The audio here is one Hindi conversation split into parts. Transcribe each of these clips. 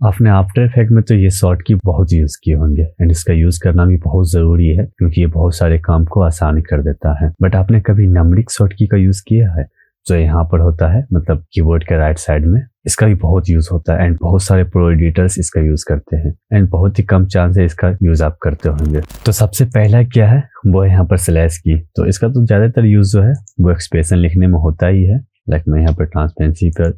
आपने आफ्टर इफेक्ट में तो ये शॉर्ट की बहुत यूज किए होंगे एंड इसका यूज करना भी बहुत जरूरी है क्योंकि ये बहुत सारे काम को आसान कर देता है। बट आपने कभी न्यूमेरिक शॉर्ट की का यूज किया है जो यहाँ पर होता है, मतलब कीबोर्ड के राइट साइड में? इसका भी बहुत यूज होता है एंड बहुत सारे प्रो एडिटर्स इसका यूज करते हैं एंड बहुत ही कम चांस है इसका यूज आप करते होंगे। तो सबसे पहला क्या है वो है यहाँ पर स्लैश की। तो इसका तो ज्यादातर यूज जो है वो एक्सप्रेशन लिखने में होता ही है। लाइक मैं यहाँ पर ट्रांसपेरेंसी पर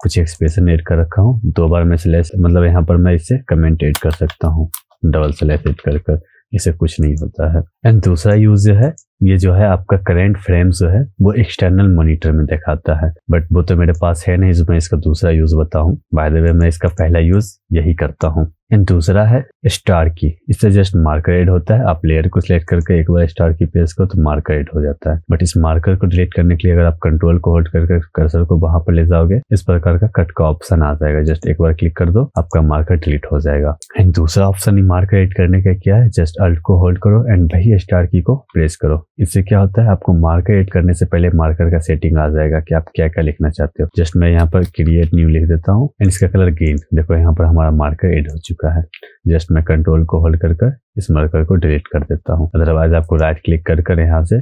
कुछ एक्सप्रेशन ऐड कर रखा हूँ, 2 बार मैं स्लैश, मतलब यहाँ पर मैं इसे कमेंट ऐड कर सकता हूँ डबल स्लैश ऐड कर इसे कुछ नहीं होता है। एंड दूसरा यूज जो है ये जो है आपका करंट फ्रेम जो है वो एक्सटर्नल मॉनिटर में दिखाता है, बट वो तो मेरे पास है नहीं, जो मैं इसका दूसरा यूज बताऊं। बाय द वे मैं इसका पहला यूज यही करता हूं। एंड दूसरा है स्टार की। इससे जस्ट मार्कर ऐड होता है। आप लेयर को सिलेक्ट करके एक बार स्टार की प्रेस करो तो मार्कर ऐड हो जाता है। बट इस मार्कर को डिलीट करने के लिए अगर आप कंट्रोल को होल्ड करके कर्सर को वहां पर ले जाओगे, इस प्रकार का कट का ऑप्शन आ जाएगा। जस्ट एक बार क्लिक कर दो, आपका मार्कर डिलीट हो जाएगा। एंड दूसरा ऑप्शन मार्कर ऐड करने का क्या है, जस्ट अल्ट को होल्ड करो एंड वही स्टार की को प्रेस करो। इससे क्या होता है, आपको मार्कर ऐड करने से पहले मार्कर का सेटिंग आ जाएगा कि आप क्या क्या लिखना चाहते हो। जस्ट मैं यहाँ पर क्रिएट न्यू लिख देता हूँ एंड इसका कलर ग्रीन। देखो यहाँ पर हमारा मार्कर ऐड हो चुका है। जस्ट मैं कंट्रोल को होल्ड कर इस मार्कर को डिलीट कर देता हूँ। अदरवाइज आपको राइट क्लिक कर यहाँ से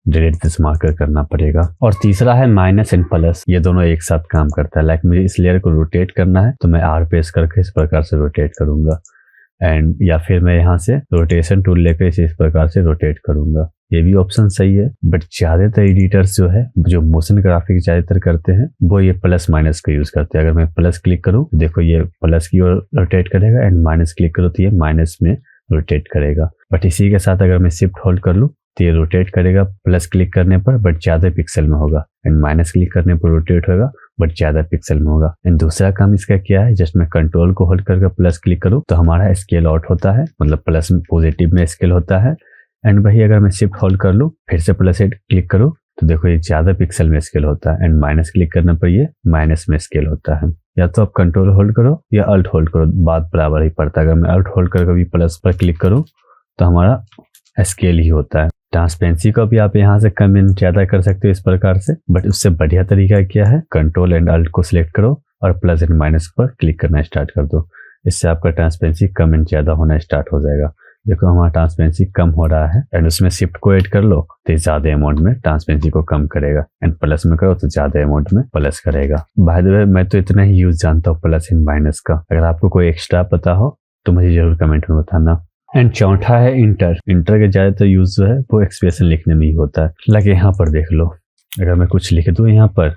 डिलीट दिस मार्कर करना पड़ेगा। और तीसरा है माइनस एंड प्लस। ये दोनों एक साथ काम करता है। लाइक मुझे इस लेयर को रोटेट करना है तो मैं आर प्रेस करके इस प्रकार से रोटेट करूंगा एंड या फिर मैं यहाँ से रोटेशन टूल लेकर इसे इस प्रकार से रोटेट करूंगा। ये भी ऑप्शन सही है, बट ज्यादातर एडिटर्स जो है जो मोशन ग्राफिक ज्यादातर करते हैं वो ये प्लस माइनस का यूज करते हैं। अगर मैं प्लस क्लिक करूँ देखो ये प्लस की ओर रोटेट करेगा एंड माइनस क्लिक करूँ तो ये माइनस में रोटेट करेगा। बट इसी के साथ अगर मैं शिफ्ट होल्ड कर लूँ तो ये रोटेट करेगा प्लस क्लिक करने पर बट ज्यादा पिक्सल में होगा एंड माइनस क्लिक करने पर रोटेट होगा बट ज्यादा पिक्सल में होगा। एंड दूसरा काम इसका क्या है, जस्ट मैं कंट्रोल को होल्ड करके प्लस क्लिक करूँ तो हमारा स्केल आउट होता है, मतलब प्लस पॉजिटिव में स्केल होता है। एंड वही अगर मैं शिफ्ट होल्ड कर लूँ फिर से प्लस क्लिक करूँ तो देखो ये ज्यादा पिक्सल में स्केल होता है एंड माइनस क्लिक करने पर ये माइनस में स्केल होता है। या तो आप कंट्रोल होल्ड करो या अल्ट होल्ड करो, बात बराबर ही पड़ता है। अगर मैं अल्ट होल्ड करके भी प्लस पर क्लिक करूँ तो हमारा स्केल ही होता है। ट्रांसपेरेंसी को भी आप यहाँ से कम एंड ज्यादा कर सकते हो इस प्रकार से, बट उससे बढ़िया तरीका क्या है, कंट्रोल एंड अल्ट को सिलेक्ट करो और प्लस एंड माइनस पर क्लिक करना स्टार्ट कर दो। इससे आपका ट्रांसपेरेंसी कम एंड ज्यादा होना स्टार्ट हो जाएगा। देखो हमारा ट्रांसपेरेंसी कम हो रहा है एंड उसमें शिफ्ट को ऐड कर लो तो ज्यादा अमाउंट में ट्रांसपेरेंसी को कम करेगा एंड प्लस में करो तो ज्यादा अमाउंट में प्लस करेगा। बाय द वे मैं तो इतना ही यूज जानता हूँ प्लस एंड माइनस का। अगर आपको कोई एक्स्ट्रा पता हो तो मुझे जरूर कमेंट में बताना। एंड चौथा है इंटर। इंटर के ज्यादातर यूज जो है वो एक्सप्रेशन लिखने में ही होता है। लाइक यहाँ पर देख लो, अगर मैं कुछ लिख दूँ यहाँ पर,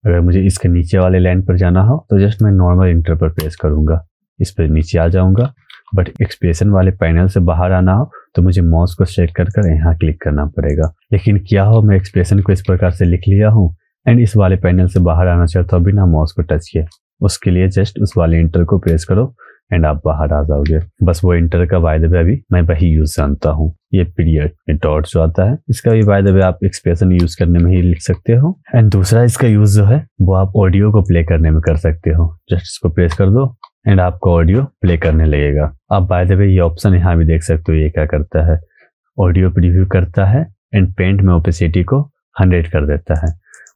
अगर मुझे इसके नीचे वाले लाइन पर जाना हो तो जस्ट मैं नॉर्मल इंटर पर प्रेस करूंगा, इस पर नीचे आ जाऊंगा। बट एक्सप्रेशन वाले पैनल से बाहर आना हो तो मुझे माउस को सेट कर यहाँ क्लिक करना पड़ेगा। लेकिन क्या हो, मैं एक्सप्रेशन को इस प्रकार से लिख लिया हूँ एंड इस वाले पैनल से बाहर आना चाहता हूँ बिना माउस को टच किए, उसके लिए जस्ट उस वाले इंटर को प्रेस करो एंड आप बाहर आ जाओगे। बस वो इंटर का बाय द वे अभी मैं वही यूज जानता हूँ। ये पीरियड डॉट जो आता है इसका भी बाय द वे आप एक्सप्रेशन यूज करने में ही लिख सकते हो। एंड दूसरा इसका यूज जो है वो आप ऑडियो को प्ले करने में कर सकते हो। जस्ट इसको प्रेस कर दो एंड आपको ऑडियो प्ले करने लगेगा। आप बाय द वे ये ऑप्शन यहाँ भी देख सकते हो। ये क्या करता है, ऑडियो प्रीव्यू करता है एंड पेंट में ओपेसिटी को 100 कर देता है।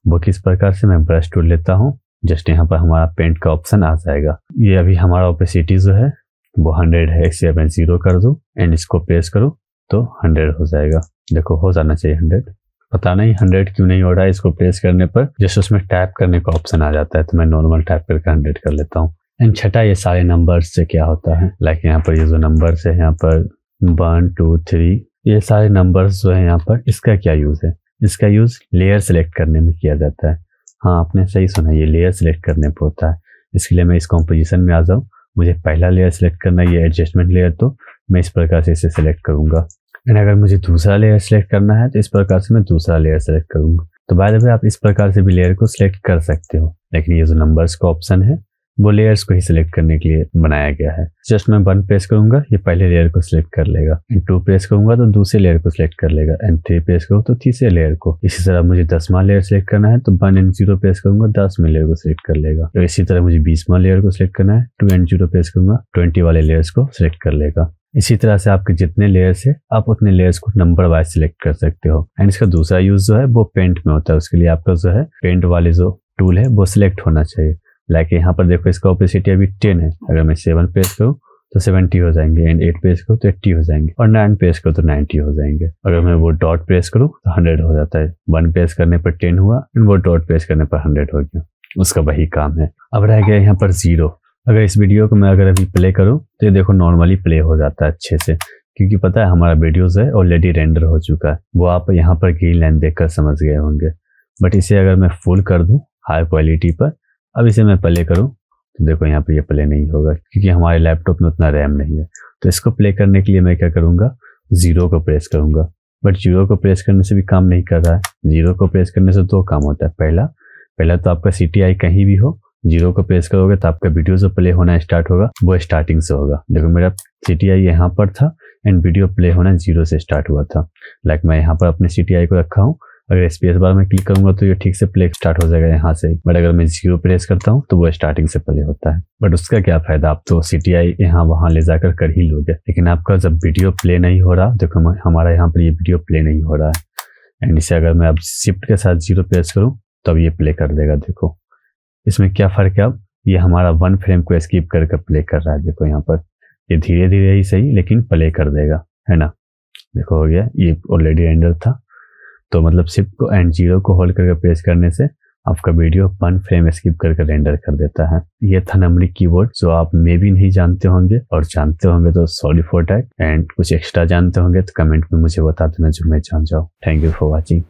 वो किस प्रकार से, मैं ब्रश टूल लेता हूँ, जस्ट यहाँ पर हमारा पेंट का ऑप्शन आ जाएगा। ये अभी हमारा ओपेसिटी जो है वो 100 है, इसे मैं 0 कर दूं एंड इसको प्रेस करूं तो 100 हो जाएगा। देखो हो जाना चाहिए 100, पता नहीं 100 क्यों नहीं हो रहा है। इसको प्रेस करने पर जस्ट उसमें टैप करने का ऑप्शन आ जाता है तो मैं नॉर्मल टैप करके 100 कर लेता हूँ। एंड छठा, ये सारे नंबर्स से क्या होता है, लाइक यहाँ पर ये जो नंबर्स है यहाँ पर 1 2 3, ये सारे नंबर्स जो है यहाँ पर, इसका क्या यूज है, इसका यूज लेयर सेलेक्ट करने में किया जाता है। हाँ आपने सही सुना, ये लेयर सेलेक्ट करने पर होता है। इसके लिए मैं इस कॉम्पोजिशन में आ जाऊँ, मुझे पहला लेयर सेलेक्ट करना है, ये एडजस्टमेंट लेयर, तो मैं इस प्रकार से इसे सेलेक्ट करूंगा। एंड अगर मुझे दूसरा लेयर सेलेक्ट करना है तो इस प्रकार से मैं दूसरा लेयर सेलेक्ट करूंगा। तो बाय द वे आप इस प्रकार से भी लेयर को सिलेक्ट कर सकते हो, लेकिन ये जो नंबर्स का ऑप्शन है वो लेयर्स को ही सिलेक्ट करने के लिए बनाया गया है। जस्ट मैं 1 प्रेस करूंगा, ये पहले लेयर को सिलेक्ट कर लेगा, एंड 2 प्रेस करूंगा तो दूसरे लेयर को सिलेक्ट कर लेगा, एंड 3 प्रेस करूँ तो तीसरे लेयर को। इसी तरह मुझे 10वां लेयर सिलेक्ट करना है तो 1 एंड 0 प्रेस करूंगा, 10वें लेयर को सिलेक्ट कर लेगा। तो इसी तरह मुझे 20वां लेयर को सिलेक्ट करना है, 2 एंड 0 प्रेस करूंगा, 20 वाले लेयर्स को सिलेक्ट कर लेगा। इसी तरह से आपके जितने लेयर्स है आप उतने लेयर्स को नंबर वाइज सिलेक्ट कर सकते हो। एंड इसका दूसरा यूज जो है वो पेंट में होता है। उसके लिए आपका जो है पेंट वाले जो टूल है वो सिलेक्ट होना चाहिए। लाइक यहाँ पर देखो इसका ओपेसिटी अभी 10 है, अगर मैं 7 प्रेस करूँ तो 70 हो जाएंगे, एंड 8 प्रेस करूँ तो 80 हो जाएंगे, और 9 प्रेस करूँ तो 90 हो जाएंगे। अगर मैं वो डॉट प्रेस करूँ तो 100 हो जाता है। 1 प्रेस करने पर 10 हुआ, एंड वो डॉट प्रेस करने पर 100 हो गया। उसका वही काम है। अब रह गया यहाँ पर 0। अगर इस वीडियो को मैं अगर अभी प्ले करूँ तो ये देखो नॉर्मली प्ले हो जाता है अच्छे से, क्योंकि पता है हमारा वीडियोस है ऑलरेडी रेंडर हो चुका है। वो आप यहाँ पर ग्रीन लाइन देखकर समझ गए होंगे। बट इसे अगर मैं फुल कर दूँ हाई क्वालिटी पर, अब इसे मैं प्ले करूँ तो देखो यहाँ पर ये प्ले नहीं होगा, क्योंकि हमारे लैपटॉप में उतना रैम नहीं है। तो इसको प्ले करने के लिए मैं क्या करूँगा, 0 को प्रेस करूँगा। बट 0 को प्रेस करने से भी काम नहीं कर रहा है। 0 को प्रेस करने से 2 काम होता है। पहला तो आपका CTI कहीं भी हो, 0 को प्रेस करोगे तो आपका वीडियो जो प्ले होना स्टार्ट होगा वो स्टार्टिंग से होगा। देखो मेरा CTI यहाँ पर था, एंड वीडियो प्ले होना 0 से स्टार्ट हुआ था। लाइक मैं यहाँ पर अपने CTI को रखा हूँ, अगर स्पेस बार में क्लिक करूंगा तो ये ठीक से प्ले स्टार्ट हो जाएगा यहाँ से। बट अगर मैं 0 प्रेस करता हूँ तो वो स्टार्टिंग से प्ले होता है। बट उसका क्या फायदा, आप तो CTI यहाँ वहाँ ले जाकर कर ही लोगे, लेकिन आपका जब वीडियो प्ले नहीं हो रहा, देखो हमारा यहाँ पर ये वीडियो प्ले नहीं हो रहा है, एंड इसे अगर मैं अब शिफ्ट के साथ 0 प्रेस करूँ तब ये प्ले कर देगा। देखो इसमें क्या फ़र्क है, अब ये हमारा 1 फ्रेम को स्किप करके प्ले कर रहा है। देखो यहाँ पर ये धीरे धीरे ही सही लेकिन प्ले कर देगा, है ना। देखो हो गया, ये ऑलरेडी रेंडर था। तो मतलब शिफ्ट को एंड 0 को होल्ड करके प्रेस करने से आपका वीडियो 1 फ्रेम स्किप करके रेंडर कर देता है। ये था न्यूमेरिक कीबोर्ड, जो आप मे भी नहीं जानते होंगे, और जानते होंगे तो सॉरी फॉर दैट, एंड कुछ एक्स्ट्रा जानते होंगे तो कमेंट में मुझे बता देना जो मैं जान जाऊँ। Thank you for watching.